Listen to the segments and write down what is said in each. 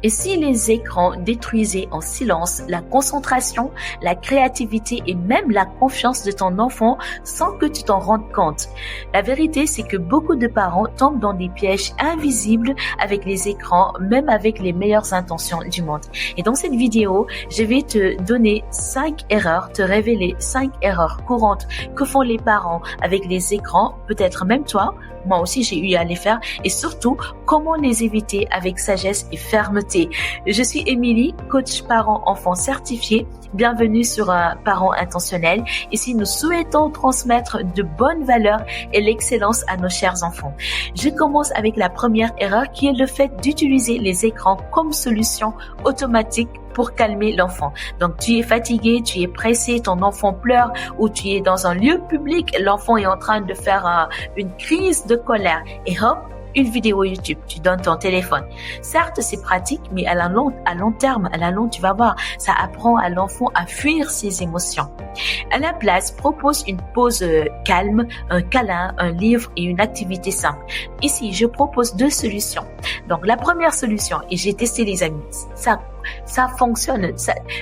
Et si les écrans détruisaient en silence la concentration, la créativité et même la confiance de ton enfant sans que tu t'en rendes compte? La vérité, c'est que beaucoup de parents tombent dans des pièges invisibles avec les écrans, même avec les meilleures intentions du monde. Et dans cette vidéo, je vais te donner 5 erreurs, te révéler 5 erreurs courantes que font les parents avec les écrans, peut-être même toi. Moi aussi, j'ai eu à les faire et surtout, comment les éviter avec sagesse et fermeté. Je suis Émilie, coach parent-enfant certifié. Bienvenue sur Parents Intentionnels. Ici, nous souhaitons transmettre de bonnes valeurs et l'excellence à nos chers enfants. Je commence avec la première erreur qui est le fait d'utiliser les écrans comme solution automatique pour calmer l'enfant. Donc, tu es fatigué, tu es pressé, ton enfant pleure ou tu es dans un lieu public, l'enfant est en train de faire une crise de colère et hop, une vidéo YouTube, tu donnes ton téléphone. Certes, c'est pratique, mais à long terme, tu vas voir, ça apprend à l'enfant à fuir ses émotions. À la place, propose une pause calme, un câlin, un livre et une activité simple. Ici, je propose 2 solutions. Donc, la première solution, et j'ai testé les amis, ça fonctionne.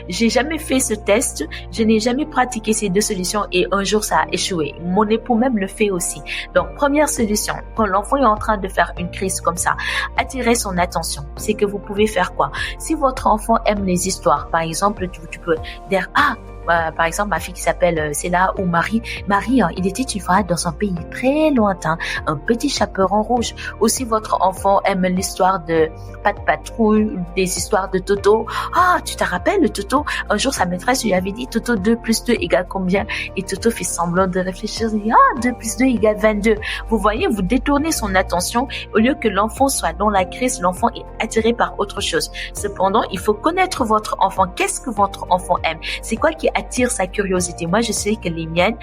J'ai jamais fait ce test, je n'ai jamais pratiqué ces 2 solutions et un jour ça a échoué. Mon époux même le fait aussi. Donc, première solution, quand l'enfant est en train de faire une crise comme ça, attirer son attention. C'est que vous pouvez faire quoi? Si votre enfant aime les histoires, par exemple, tu peux dire, par exemple, ma fille qui s'appelle Céla ou Marie, il était une fois dans un pays très lointain, un petit chaperon rouge. Aussi, votre enfant aime l'histoire de Pat Patrouille, des histoires de Toto. Tu te rappelles le Toto? Un jour, sa maîtresse lui avait dit, Toto 2 plus 2 égale combien? Et Toto fait semblant de réfléchir. Il dit, 2 plus 2 égale 22. Vous voyez, vous détournez son attention. Au lieu que l'enfant soit dans la crise, l'enfant est attiré par autre chose. Cependant, il faut connaître votre enfant. Qu'est-ce que votre enfant aime? C'est quoi qui attire sa curiosité? Moi, je sais que les miennes,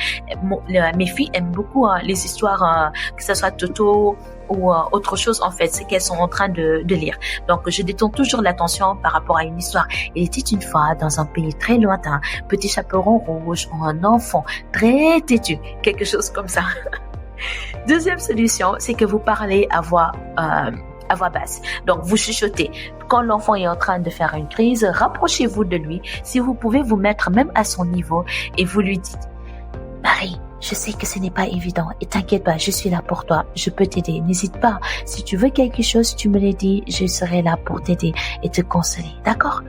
mes filles aiment beaucoup les histoires, que ce soit Toto ou autre chose, en fait, c'est qu'elles sont en train de lire. Donc, je détourne toujours l'attention par rapport à une histoire. Il était une fois dans un pays très lointain, petit chaperon rouge, un enfant très têtu, quelque chose comme ça. Deuxième solution, c'est que vous parlez à voix basse. Donc, vous chuchotez. Quand l'enfant est en train de faire une crise, rapprochez-vous de lui. Si vous pouvez vous mettre même à son niveau et vous lui dites, Marie, je sais que ce n'est pas évident et t'inquiète pas, je suis là pour toi, je peux t'aider, n'hésite pas. Si tu veux quelque chose, tu me le dis, je serai là pour t'aider et te consoler, d'accord?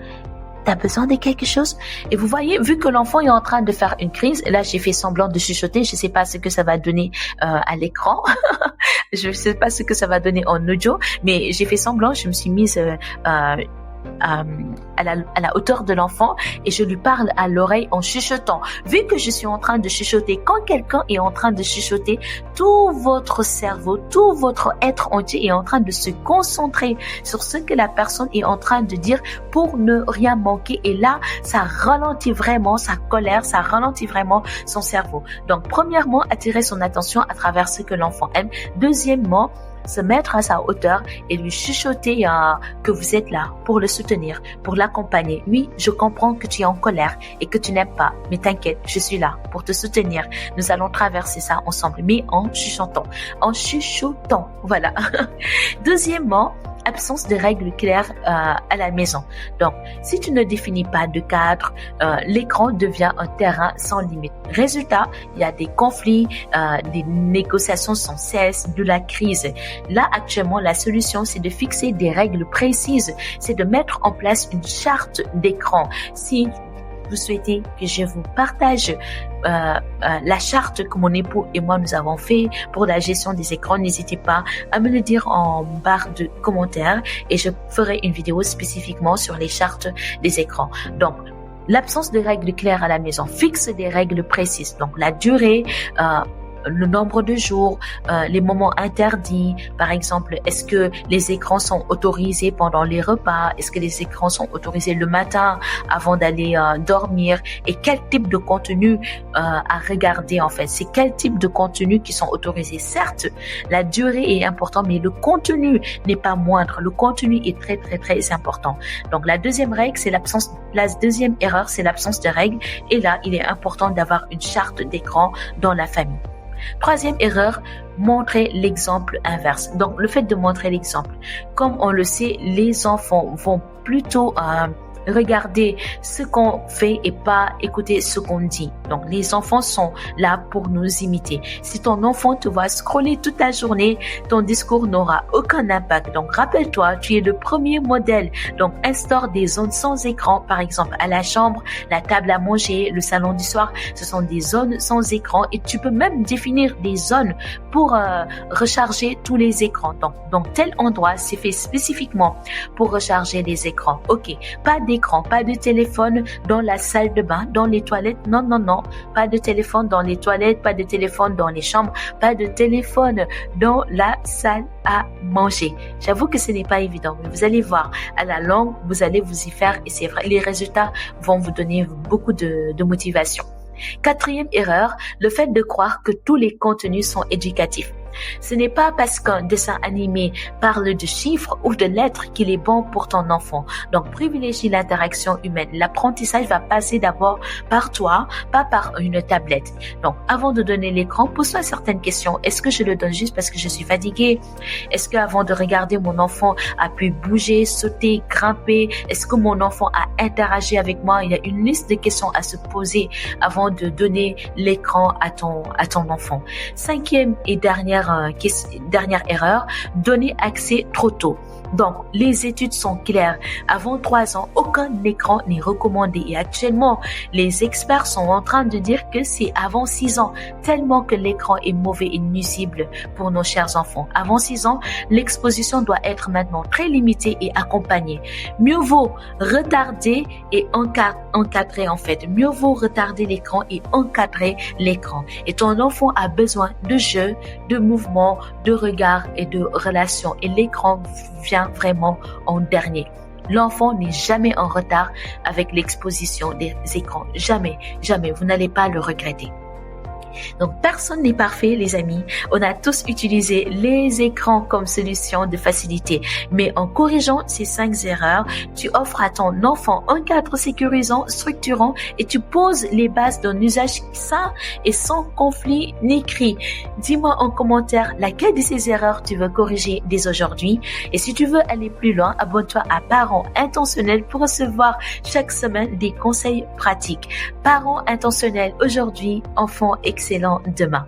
T'as besoin de quelque chose? Et vous voyez, vu que l'enfant est en train de faire une crise, là j'ai fait semblant de chuchoter, je sais pas ce que ça va donner à l'écran, je sais pas ce que ça va donner en audio, mais j'ai fait semblant, je me suis mise à la hauteur de l'enfant et je lui parle à l'oreille en chuchotant. Vu que je suis en train de chuchoter, quand quelqu'un est en train de chuchoter, tout votre cerveau, tout votre être entier est en train de se concentrer sur ce que la personne est en train de dire pour ne rien manquer. Et là, ça ralentit vraiment sa colère, ça ralentit vraiment son cerveau. Donc, premièrement, attirer son attention à travers ce que l'enfant aime. Deuxièmement, se mettre à sa hauteur et lui chuchoter que vous êtes là pour le soutenir, pour l'accompagner. Oui, je comprends que tu es en colère et que tu n'aimes pas, mais t'inquiète, je suis là pour te soutenir. Nous allons traverser ça ensemble, mais en chuchotant. En chuchotant, voilà. Deuxièmement, absence de règles claires à la maison. Donc, si tu ne définis pas de cadre, l'écran devient un terrain sans limite. Résultat, il y a des conflits, des négociations sans cesse, de la crise. Là, actuellement, la solution, c'est de fixer des règles précises. C'est de mettre en place une charte d'écran. Si vous souhaitez que je vous partage la charte que mon époux et moi nous avons fait pour la gestion des écrans, n'hésitez pas à me le dire en barre de commentaires et je ferai une vidéo spécifiquement sur les chartes des écrans. Donc, l'absence de règles claires à la maison, fixe des règles précises. Donc, la durée, le nombre de jours, les moments interdits. Par exemple, est-ce que les écrans sont autorisés pendant les repas? Est-ce que les écrans sont autorisés le matin avant d'aller dormir? Et quel type de contenu à regarder en fait? C'est quel type de contenu qui sont autorisés? Certes, la durée est importante, mais le contenu n'est pas moindre. Le contenu est très très très important. Donc la deuxième règle, c'est l'absence. La deuxième erreur, c'est l'absence de règles. Et là, il est important d'avoir une charte d'écran dans la famille. Troisième erreur, montrer l'exemple inverse. Donc, le fait de montrer l'exemple. Comme on le sait, les enfants vont plutôt regarder ce qu'on fait et pas écouter ce qu'on dit. Donc, les enfants sont là pour nous imiter. Si ton enfant te voit scroller toute la journée, ton discours n'aura aucun impact. Donc, rappelle-toi, tu es le premier modèle. Donc, instaure des zones sans écran, par exemple, à la chambre, la table à manger, le salon du soir. Ce sont des zones sans écran et tu peux même définir des zones pour recharger tous les écrans. Donc, tel endroit, c'est fait spécifiquement pour recharger les écrans. OK. Pas d'écran, pas de téléphone dans la salle de bain, dans les toilettes. Non. Pas de téléphone dans les toilettes, pas de téléphone dans les chambres, pas de téléphone dans la salle à manger. J'avoue que ce n'est pas évident, mais vous allez voir, à la longue, vous allez vous y faire et c'est vrai, les résultats vont vous donner beaucoup de motivation. Quatrième erreur, le fait de croire que tous les contenus sont éducatifs. Ce n'est pas parce qu'un dessin animé parle de chiffres ou de lettres qu'il est bon pour ton enfant. Donc, privilégie l'interaction humaine. L'apprentissage va passer d'abord par toi, pas par une tablette. Donc, avant de donner l'écran, pose-toi certaines questions. Est-ce que je le donne juste parce que je suis fatiguée? Est-ce qu'avant de regarder, mon enfant a pu bouger, sauter, grimper? Est-ce que mon enfant a interagi avec moi? Il y a une liste de questions à se poser avant de donner l'écran à ton enfant. Cinquième et dernière erreur, donner accès trop tôt. Donc, les études sont claires. Avant 3 ans, aucun écran n'est recommandé. Et actuellement, les experts sont en train de dire que c'est avant 6 ans, tellement que l'écran est mauvais et nuisible pour nos chers enfants. Avant 6 ans, l'exposition doit être maintenant très limitée et accompagnée. Mieux vaut retarder et encadrer en fait. Mieux vaut retarder l'écran et encadrer l'écran. Et ton enfant a besoin de jeux, de mouvements, de regards et de relations. Et l'écran vient vraiment en dernier. L'enfant n'est jamais en retard avec l'exposition des écrans. Jamais, vous n'allez pas le regretter. Donc, personne n'est parfait, les amis. On a tous utilisé les écrans comme solution de facilité. Mais en corrigeant ces 5 erreurs, tu offres à ton enfant un cadre sécurisant, structurant et tu poses les bases d'un usage sain et sans conflit ni cri. Dis-moi en commentaire laquelle de ces erreurs tu veux corriger dès aujourd'hui. Et si tu veux aller plus loin, abonne-toi à Parents Intentionnels pour recevoir chaque semaine des conseils pratiques. Parents Intentionnels aujourd'hui, enfants excellents demain.